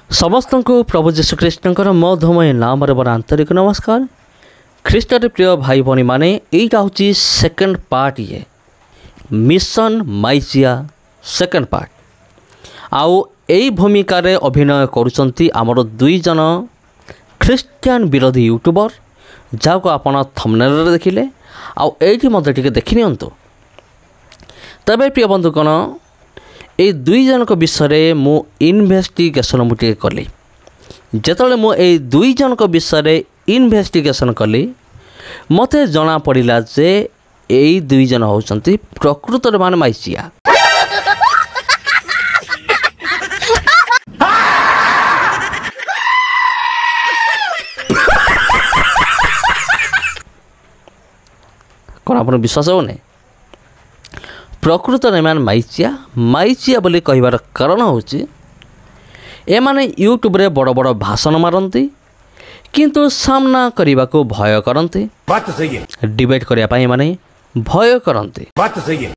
समस्त को प्रभु जीशुख्रीष्टर मधुमय नाम रे बड़ा आंतरिक नमस्कार। ख्रीष्टर प्रिय भाई भौणी माने एटा हूँ सेकेंड पार्ट ये मिशन माइजिया सेकेंड पार्ट आउ एई भूमिका रे अभिनय करुचंती आमर दुई जन ख्रीस्टियन विरोधी यूट्यूबर जाको आपण थंबनेल रे देखिले आउ एठी मते टिके देखि नियंतु। तबे प्रिय बंधुगण ए दुई जनक विषय मु इन्वेस्टिगेशन मुझे कली जेतले मु ए दुई जनक विषय इन्वेस्टिगेशन कली मते जना पड़िला जे ए दुई जन होचंती प्रकृत मान माइजिया। कौन आप विश्वास हो नहीं प्रकृत एमान माइजिया माइजिया बोली कहिबार कारण होची एमाने यूट्यूब रे बड़ बड़ भाषण मारती किंतु सामना करने को भय करती। बात सही है। डिबेट करने पाई माने भय करती। बात सही है।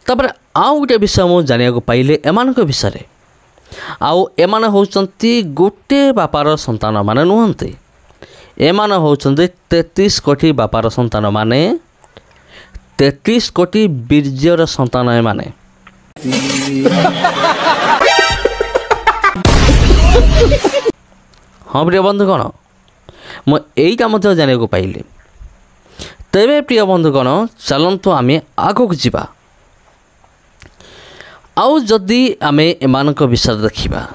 तबरे आउ गोटे विषय मु जानिया को पाइले एमान को विषय आउ एमान होचंती गोटे बापार संतान माने नुहंती एमान होचंती 33 कोटी बापार संतान माने 33 कोटी बीर्जर संतान माने। हाँ प्रिय बंधुगण मुझा मत जाना को पाइली। तेरे प्रिय बंधुगण चलतु आम आग को जीवा आउ जदि आम एमान विषय देखा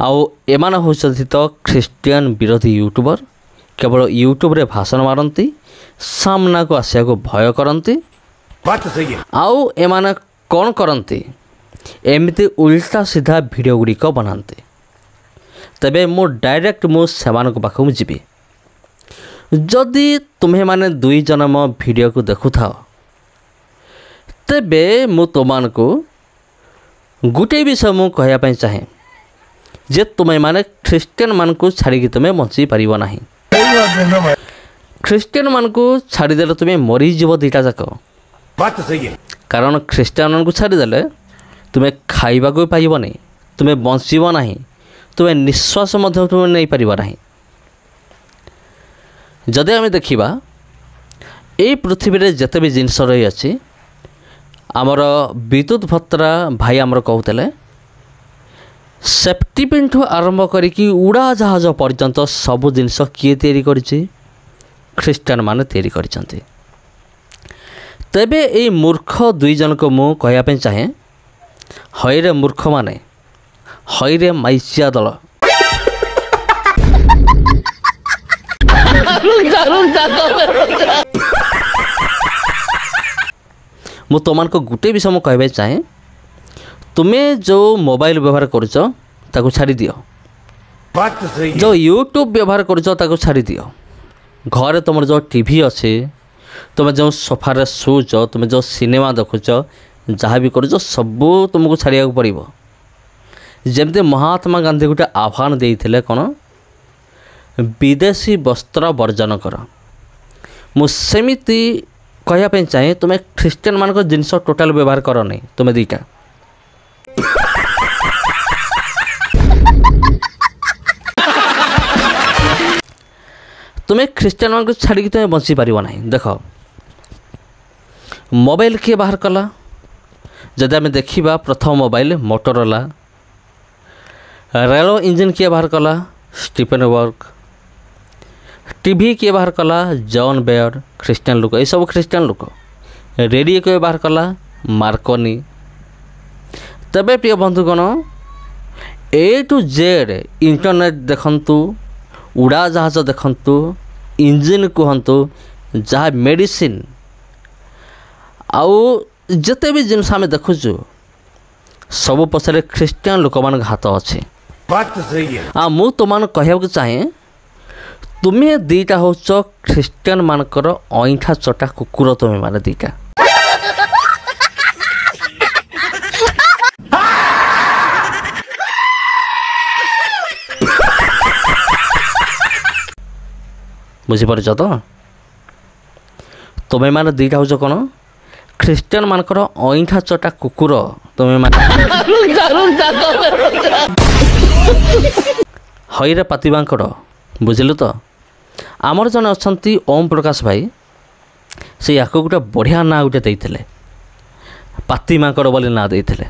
आउ एमान होचंती तो ख्रीस्टियन विरोधी यूट्यूबर केवल यूट्यूब रे भाषण मारती सामना को आसिया को भय करती। बात सही है। आउ एमाने कौन करती एमती उल्टा सीधा वीडियो गुड़िक बनाते तेबे मु डायरेक्ट मु सेमान को पाखु जीवी जदि तुम्हें माने दुई जन मो वीडियो को देखु थाओ तेबे मु तुमान को गोटे विषय मु कहया पई चाहे जे तुम्हें माने ख्रीस्टियन मान को छाड़ी तुम्हें बंची पारिबो नाही। ख्रीस्टियन मान को छाड़ीदेले तुम्हें मरीजीव दुईटा जाक। बात सही है। कारण ख्रीस्टियन मान को छाड़ीदेले तुम्हें खाइबा को पाइब नहीं तुम्हें बंचब ना तुम्हें निश्वास तुम्हें नहीं पार ना। जदि आम देखा ये पृथ्वी रे जिते भी जिनस रही अच्छी आमर विद्युत भत्रा भाई आमर कहते सेफ्टी पिन ठू आरंभ करी उड़ा जहाज पर्यंत सबू जिनस किए तैयारी करिछि ख्रीस्टियन माने तैयारी करिसंती। तेबे ए मूर्ख दुई जन को मु कहया पे चाहे हईरे मूर्ख माने हईरे माइजिया दल। मु तुम को गोटे विषय मु कहबे चाहे तुम्हें जो मोबाइल व्यवहार करुच ताकू छाड़ी दियो। बात सही। जो यूट्यूब व्यवहार करुच ताकू छाड़ी दियो। घरे तुम जो टीवी अच्छे तुम जो सोफारे शोच तुम जो सिनेमा देखुच जहाँ भी करुच सबू तुमको छाड़िया पड़ो। जमती महात्मा गांधी गोटे आह्वान देते कौन विदेशी वस्त्र वर्जन कर मुसेमिति कहयापे चाहे तुम्हें ख्रीस्टियन मान को जिनस टोटाल व्यवहार कर नहीं तुम्हें दीटा। तुम्हें ख्रीस्टियन मान को छाड़ी तुम्हें बंची पार ना। देख मोबाइल किए बाहर कला जदि आम देखा प्रथम मोबाइल मोटोरोला रेलो इंजिन किए बाहर कला स्टीफन वर्क टीवी किए बाहर कला जॉन बेयर ख्रीस्टियन लोक ये सब ख्रीस्टियन लोक रेडियो किए बाहर कला मार्कोनी। तबे प्रिय बंधुगण ए टू जेड इंटरनेट देखंतु उड़ा जहाज देखंतु इंजिन कहतु जहाँ मेडिसिन आउ जिते भी जिनस आम देखुचु सब पछरे ख्रीस्टियन लोक मान हाथ अच्छे। बात सही है। मु तुम कहवाक चाहे तुम्हें दीटा होच ख्रीस्टियन मानकर अईठा चटा कुकुर तुम्हें माने दीटा। बुझीपार तो तुम्हें माने दीटा होच कौन ଖ୍ରୀଷ୍ଟିଆନ ମାନଙ୍କର ଅଇଁଠା ଚଟା କୁକୁର ତୁମେ ମାନେ ହଇରେ ପାତି ମାଙ୍କଡ଼ ବୁଝିଲୁ ତ। ଆମର ଜଣେ ଅଛନ୍ତି ଓମ୍ ପ୍ରକାଶ ଭାଇ, ସେ ୟାକୁ ଗୋଟେ ବଢ଼ିଆ ନାଁ ଗୋଟେ ଦେଇଥିଲେ, ପାତି ମାଙ୍କଡ଼ ବୋଲି ନାଁ ଦେଇଥିଲେ।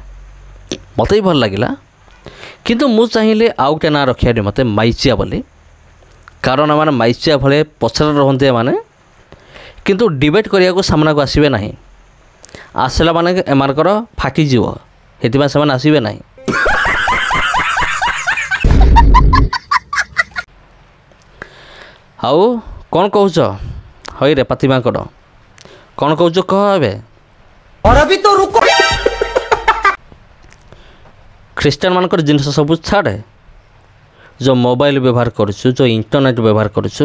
ମୋତେ ବି ଭଲ ଲାଗିଲା, କିନ୍ତୁ ମୁଁ ଚାହିଁଲି ଆଉ ଗୋଟେ ନାଁ ରଖିବା ମୋତେ ମାଇଚିଆ ବୋଲି। କାରଣ ଏମାନେ ମାଇଚିଆ ଭଳିଆ ପଛରେ ରହନ୍ତି ଏମାନେ, କିନ୍ତୁ ଡିବେଟ୍ କରିବାକୁ ସାମ୍ନାକୁ ଆସିବେ ନାହିଁ। ଆସିଲା ମାନେ ଏମାନଙ୍କର ଫାଟିଯିବ, ସେଥିପାଇଁ ସେମାନେ ଆସିବେ ନାହିଁ। ଆଉ କ'ଣ କହୁଛ ହଇରେ ପାତି ମାଙ୍କଡ଼, କ'ଣ କହୁଛ କହ ଏବେ। ଖ୍ରୀଷ୍ଟିଆନ ମାନଙ୍କର ଜିନିଷ ସବୁ ଛାଡ଼େ, ଯେଉଁ ମୋବାଇଲ ବ୍ୟବହାର କରୁଛୁ, ଯେଉଁ ଇଣ୍ଟରନେଟ୍ ବ୍ୟବହାର କରୁଛୁ,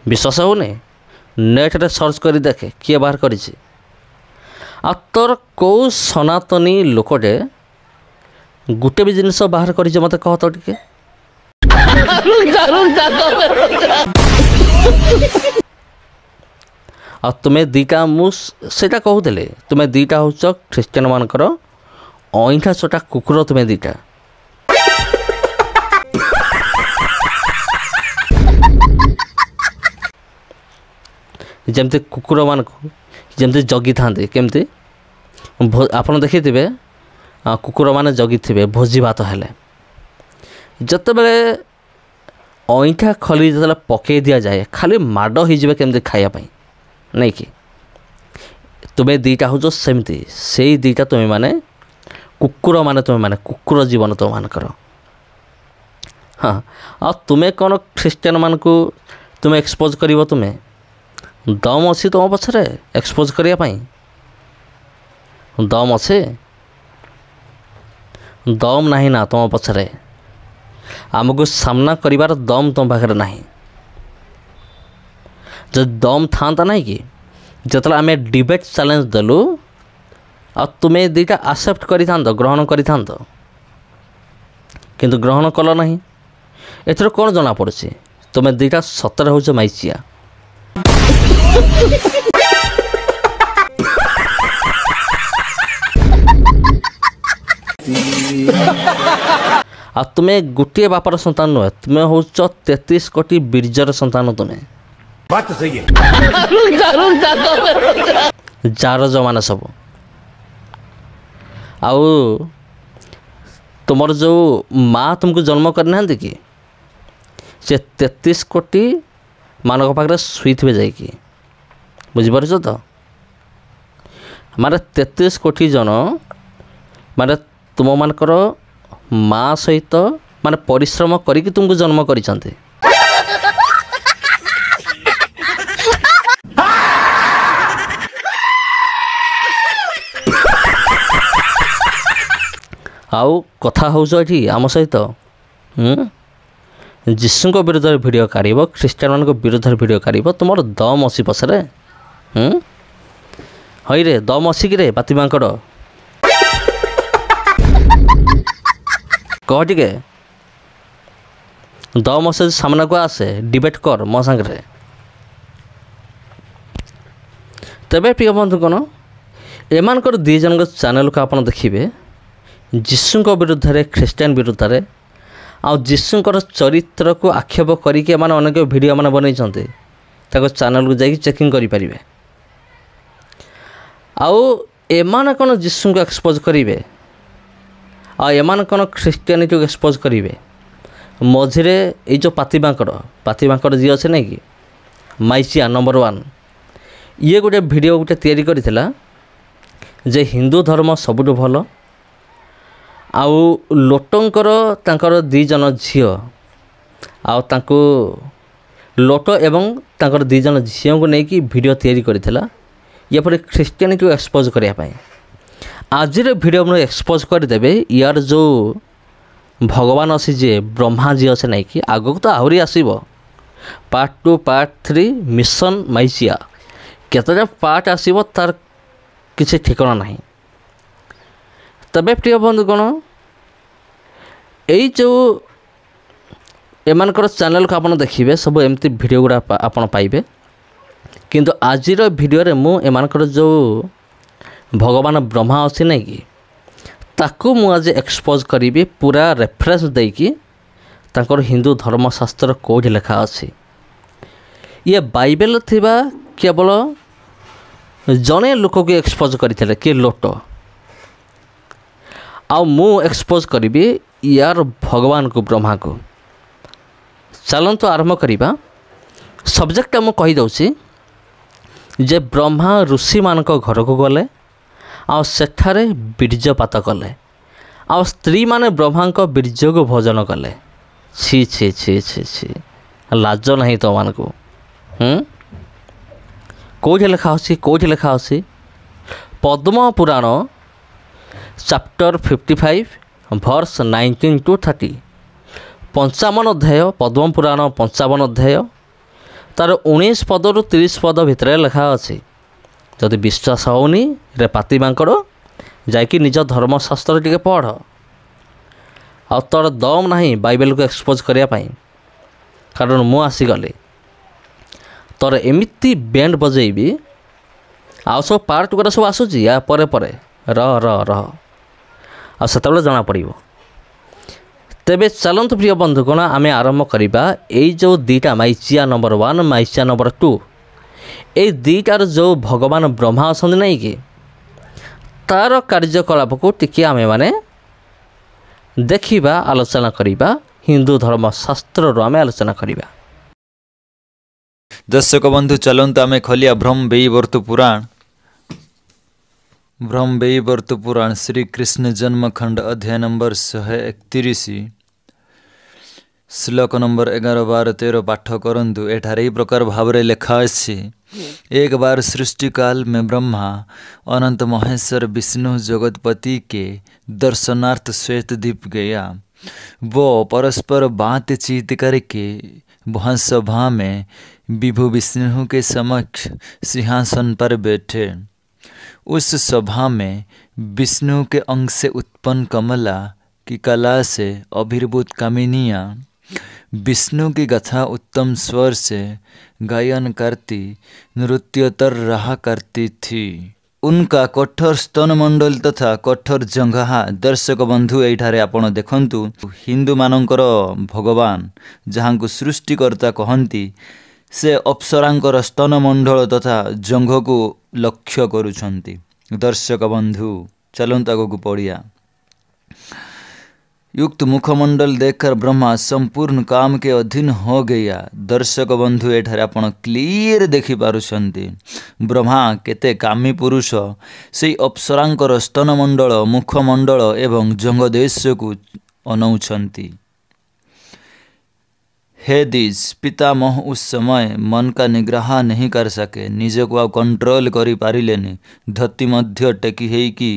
ବିଶ୍ୱାସ ହେଉନି, ନେଟ୍ରେ ସର୍ଚ୍ଚ କରି ଦେଖେ କିଏ ବାହାର କରିଛି। ଆଉ ତୋର କେଉଁ ସନାତନୀ ଲୋକଟେ ଗୋଟେ ବି ଜିନିଷ ବାହାର କରିଛି ମୋତେ କହ ତ ଟିକେ। ଆଉ ତୁମେ ଦୁଇଟା, ମୁଁ ସେଇଟା କହୁଥିଲି, ତୁମେ ଦୁଇଟା ହେଉଛ ଖ୍ରୀଷ୍ଟିଆନ ମାନଙ୍କର ଅଇଁଠା ଚଟା କୁକୁର, ତୁମେ ଦୁଇଟା। ଯେମିତି କୁକୁରମାନଙ୍କୁ ଯେମିତି ଜଗିଥାନ୍ତି, କେମିତି ଆପଣ ଦେଖିଥିବେ କୁକୁରମାନେ ଜଗିଥିବେ ଭୋଜି ଭାତ ହେଲେ, ଯେତେବେଳେ ଅଇଁଠା ଖଲି ଯେତେବେଳେ ପକାଇ ଦିଆଯାଏ ଖାଲି ମାଡ଼ ହେଇଯିବେ କେମିତି ଖାଇବା ପାଇଁ, ନାଇଁ କି। ତୁମେ ଦୁଇଟା ହେଉଛ ସେମିତି, ସେଇ ଦୁଇଟା ତୁମେମାନେ କୁକୁରମାନେ, ତୁମେମାନେ କୁକୁର ଜୀବନ ତୁମମାନଙ୍କର। ହଁ, ଆଉ ତୁମେ କ'ଣ ଖ୍ରୀଷ୍ଟିଆନମାନଙ୍କୁ ତୁମେ ଏକ୍ସପୋଜ୍ କରିବ? ତୁମେ ଦମ୍ ଅଛି ତୁମ ପଛରେ ଏକ୍ସପୋଜ୍ କରିବା ପାଇଁ? ଦମ୍ ଅଛି? ଦମ୍ ନାହିଁ ନା ତୁମ ପଛରେ, ଆମକୁ ସାମ୍ନା କରିବାର ଦମ୍ ତୁମ ପାଖରେ ନାହିଁ। ଯଦି ଦମ୍ ଥାନ୍ତା ନାହିଁ କି, ଯେତେବେଳେ ଆମେ ଡିବେଟ୍ ଚ୍ୟାଲେଞ୍ଜ ଦେଲୁ ଆଉ ତୁମେ ଦୁଇଟା ଆକ୍ସେପ୍ଟ କରିଥାନ୍ତ, ଗ୍ରହଣ କରିଥାନ୍ତ, କିନ୍ତୁ ଗ୍ରହଣ କଲ ନାହିଁ। ଏଥିରୁ କ'ଣ ଜଣାପଡ଼ୁଛି? ତୁମେ ଦୁଇଟା ସତରେ ହେଉଛ ମାଇଚିଆ। ଆଉ ତୁମେ ଗୋଟିଏ ବାପର ସନ୍ତାନ ନୁହେଁ, ତୁମେ ହେଉଛ 33 କୋଟି ବୀର୍ଯ୍ୟର ସନ୍ତାନ। ତୁମେ ଯାର ଜମାନେ ସବୁ। ଆଉ ତୁମର ଯେଉଁ ମା ତୁମକୁ ଜନ୍ମ କରିନାହାନ୍ତି କି, ସେ 33 କୋଟି ମାନଙ୍କ ପାଖରେ ଶୋଇଥିବେ ଯାଇକି, ବୁଝିପାରୁଛ ତ। ମାନେ 33 କୋଟି ଜଣ ମାନେ ତୁମମାନଙ୍କର ମା ସହିତ ମାନେ ପରିଶ୍ରମ କରିକି ତୁମକୁ ଜନ୍ମ କରିଛନ୍ତି। ଆଉ କଥା ହେଉଛ ଏଠି ଆମ ସହିତ, ଯୀଶୁଙ୍କ ବିରୁଦ୍ଧରେ ଭିଡ଼ିଓ କାଢ଼ିବ, ଖ୍ରୀଷ୍ଟିଆନମାନଙ୍କ ବିରୁଦ୍ଧରେ ଭିଡ଼ିଓ କାଢ଼ିବ, ତୁମର ଦମ୍ ଅଛି ପଛରେ। ହଇରେ ଦମ୍ ଅଛି କିରେ ପାତି ମାଙ୍କଡ଼, କହ ଟିକେ। ଦମ୍ ଅଛି ସାମ୍ନାକୁ ଆସେ, ଡିବେଟ୍ କର ମୋ ସାଙ୍ଗରେ। ତେବେ ପ୍ରିୟ ବନ୍ଧୁ, କ'ଣ ଏମାନଙ୍କର ଦୁଇ ଜଣଙ୍କ ଚ୍ୟାନେଲକୁ ଆପଣ ଦେଖିବେ, ଯୀଶୁଙ୍କ ବିରୁଦ୍ଧରେ, ଖ୍ରୀଷ୍ଟିଆନ ବିରୁଦ୍ଧରେ, ଆଉ ଯୀଶୁଙ୍କର ଚରିତ୍ରକୁ ଆକ୍ଷେପ କରିକି ଏମାନେ ଅନେକ ଭିଡ଼ିଓ ମାନେ ବନେଇଛନ୍ତି। ତାଙ୍କ ଚ୍ୟାନେଲକୁ ଯାଇକି ଚେକିଂ କରିପାରିବେ। ଆଉ ଏମାନେ କ'ଣ ଯୀଶୁଙ୍କୁ ଏକ୍ସପୋଜ୍ କରିବେ, ଆଉ ଏମାନେ କ'ଣ ଖ୍ରୀଷ୍ଟିଆନିଟିକୁ ଏକ୍ସପୋଜ୍ କରିବେ। ମଝିରେ ଏଇ ଯେଉଁ ପାତି ମାଙ୍କଡ଼ ଯିଏ ଅଛି ନାଇଁ କି, ମାଇଚିଆ ନମ୍ବର 1, ଇଏ ଗୋଟେ ଭିଡ଼ିଓ ଗୋଟେ ତିଆରି କରିଥିଲା ଯେ ହିନ୍ଦୁ ଧର୍ମ ସବୁଠୁ ଭଲ। ଆଉ ଲୋଟଙ୍କର ତାଙ୍କର 2 ଜଣ ଝିଅ, ଆଉ ତାଙ୍କୁ ଲୋଟ ଏବଂ ତାଙ୍କର 2 ଜଣ ଝିଅଙ୍କୁ ନେଇକି ଭିଡ଼ିଓ ତିଆରି କରିଥିଲା, ଏପରି ଖ୍ରୀଷ୍ଟିଆନିଟିକୁ ଏକ୍ସପୋଜ୍ କରିବା ପାଇଁ। ଆଜିର ଭିଡ଼ିଓ ମୁଁ ଏକ୍ସପୋଜ୍ କରିଦେବେ ୟାର ଯେଉଁ ଭଗବାନ ଅଛି, ଯିଏ ବ୍ରହ୍ମା ଯିଏ ଅଛି ନାଇଁ କି, ଆଗକୁ ତ ଆହୁରି ଆସିବ ପାର୍ଟ 2, ପାର୍ଟ 3 ମିଶନ୍ ମାଇଚିଆ। କେତେଟା ପାର୍ଟ ଆସିବ ତାର କିଛି ଠିକଣା ନାହିଁ। ତେବେ ପ୍ରିୟ ବନ୍ଧୁ, କ'ଣ ଏଇ ଯେଉଁ ଏମାନଙ୍କର ଚ୍ୟାନେଲକୁ ଆପଣ ଦେଖିବେ, ସବୁ ଏମିତି ଭିଡ଼ିଓ ଗୁଡ଼ା ଆପଣ ପାଇବେ। କିନ୍ତୁ ଆଜିର ଭିଡ଼ିଓରେ ମୁଁ ଏମାନଙ୍କର ଯେଉଁ ଭଗବାନ ବ୍ରହ୍ମା ଅଛି ନାଇଁ କି, ताकू मु आज एक्सपोज करी पूरा रेफरेंस देकी तांकर हिंदू धर्मशास्त्र कौट लिखा अच्छी ये बाइबल थिबा केवल जड़े लोक को एक्सपोज करते किए लोट आ मु एक्सपोज करी यार भगवान को ब्रह्मा को। चलतु आरंभ करवा सब्जेक्ट मु कहीदे जे ब्रह्मा ऋषि मान घर को गले आ सेठारे बीर्जपात कले आ स्त्री माने ब्रह्मा बीर्ज को भोजन कले। छी छी छी छी छी लाज नहीं तो मान को कौटे लिखा अच्छी Padma Purana chapter 55 verse 19 to 30 55 अध्याय पद्म पुराण 55 अध्याय तार 19 पद रु 30 पद भितर लिखा अच्छी जदि विश्वास होनी रे पाती मांकड़ जाकि निज धर्मशास्त्र टिके पढ़ आ तोर दम नहीं बाइबल को एक्सपोज करने कारण मु आसीगली तोर एमती बैंड बजेबी आ सब पार्ट गुरा सब आसूची या परे परे रह रह रह आ सेतबेले जना पड़िबो। तेबे चलंतु प्रिय बंधुगण आमे आरंभ करिबा एई जो दीटा माइचिया नंबर 1 माइचिया नंबर 2 ए दीटार जो भगवान ब्रह्मा अछंद नहीं कि तार कार्यकलाप को टिके आमे माने देखिबा आलोचना करिबा हिंदू धर्मशास्त्र रो आमे आलोचना करिबा। दर्शक बंधु चलंतु आमे खोलिया ब्रह्म पुराण श्री कृष्ण जन्मखंड अध्याय नंबर 131 श्लोक नंबर 11 12 13 पाठ करंतु। एठारे ही प्रकार भावरे लेखा अछि एक बार सृष्टि काल में ब्रह्मा अनंत महेश्वर विष्णु जगतपति के दर्शनार्थ श्वेत द्वीप गया। वो परस्पर बातचीत करके वहाँ सभा में विभु विष्णु के समक्ष सिंहासन पर बैठे। उस सभा में विष्णु के अंग से उत्पन्न कमला की कला से अभिर्भूत कामिनियाँ विष्णु की गाथा उत्तम स्वर से गायन करती नृत्योत्तर रहा करती थी। उनका कठोर स्तनमंडल तथा कठोर जंघा। दर्शक बंधु एठारे आपण देखंतु हिंदू मानकर भगवान जहाँ को सृष्टिकर्ता कहती से अप्सरांकर स्तनमंडल तथा जंघ को लक्ष्य करुछंती। दर्शक बंधु चलंतु आगु पढ़िया। युक्त मुखमंडल देखकर ब्रह्मा संपूर्ण काम के अधीन हो गया। दर्शक बंधु एठारे आपण क्लियर देखि पारुछंती ब्रह्मा केते कामी पुरुष से अप्सरांकर स्तनमंडल मुखमंडल एवं जंग देश को अनौछंती। हे दिस पितामह उस समय मन का निग्रह नहीं कर सके, निज को आ कंट्रोल करी पारिलेनी। धरती मध्य टेकी हेकी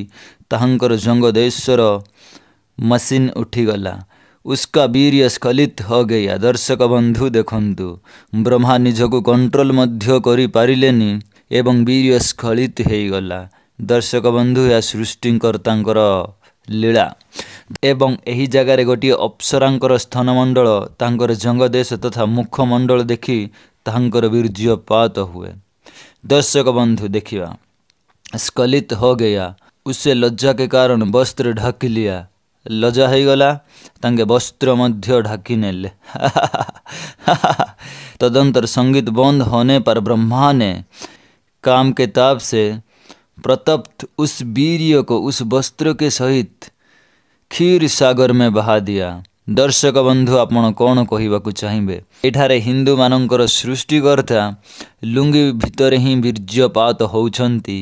ताहंकर जंग देशर मशीन उठीगला, उसका वीर्य स्खलित हो गया। दर्शक बंधु देखंतु ब्रह्मा निज को कंट्रोल मध्य करी पारिलेनी एवं वीर्य स्खलित हेगला। दर्शक बंधु या सृष्टिकर्तांकर लीला एवं एही जगार गोटे अप्सरांकर स्तनमंडल तांकर जंग देश तथा मुखमंडल देखि तांकर वीर्यपात हुए। दर्शक बंधु देखिया स्खलित हो गया, उससे लज्जा के कारण वस्त्र ढक लिया। लज्जा हो गला तांगे वस्त्र मध्य ढाकी नेले। तदंतर संगीत बंद होने पर ब्रह्मा ने काम के ताप से प्रतप्त उस वीर्य को उस वस्त्र के सहित क्षीर सागर में बहा दिया। दर्शक बंधु आपण कौन कहवाकू चाहिए? एठारे हिंदू मानकर सृष्टिकर्ता लुंगी भितर ही वीर्यपात होउछंती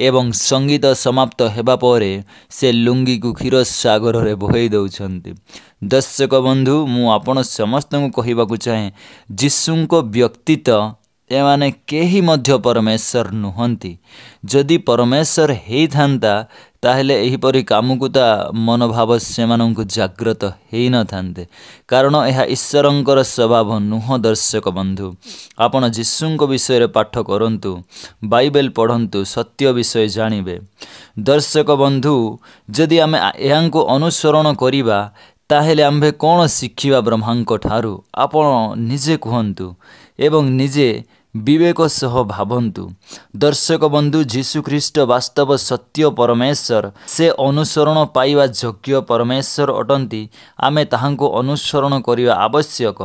एवं संगीत समाप्त हेबा परे से लुंगी को क्षीर सागर रे बहई दउछंती। दर्शक बंधु मु आपण समस्त को कहवाकू चाहे जीशुको व्यक्तित्व एमाने केही मध्य परमेश्वर नुहंती। जदि परमेश्वर हेई थांता ताहेले एहीपरि कामकू ता मनोभाव सेमानंकु जाग्रत हेई न थांते, कारण यह ईश्वरंकर स्वभाव नुह। दर्शक बंधु आपण जीशुଙ୍କ विषय पाठ करंतु, बाइबल पढ़ंतु, सत्य विषय जानिबे। दर्शक बंधु जदि आमे एहांको अनुसरण करिबा ताहेले आम्भे कोन शिखिबा ब्रह्मांक ठारू? आपण निजे कहंतु एवं निजे विवेक सह भावन्तु। दर्शक बंधु जीशुख्रीष्ट वास्तव सत्य परमेश्वर से अनुसरण पाइबा योग्य परमेश्वर अटंती। आमे ताहांको अनुसरण करिवा आवश्यक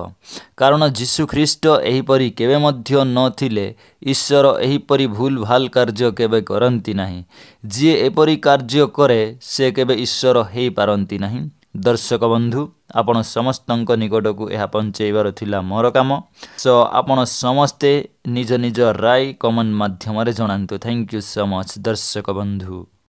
कारण जीशुख्रीष्ट एहिपरि केबे मध्य नथिले। ईश्वर एहिपरि भूल भाल कार्य केबे करंती नाही। जे एपरि कार्य करे से केबे ईश्वर हेई पारंती नाही। दर्शक बंधु आपण समस्तଙ୍କ निकटକୁ ଏହା पहुँचाइबार थिला मोर काम। सो आपण समस्ते निज निज राय कमेंट माध्यम जनातु। थैंक यू सो मच दर्शक बंधु।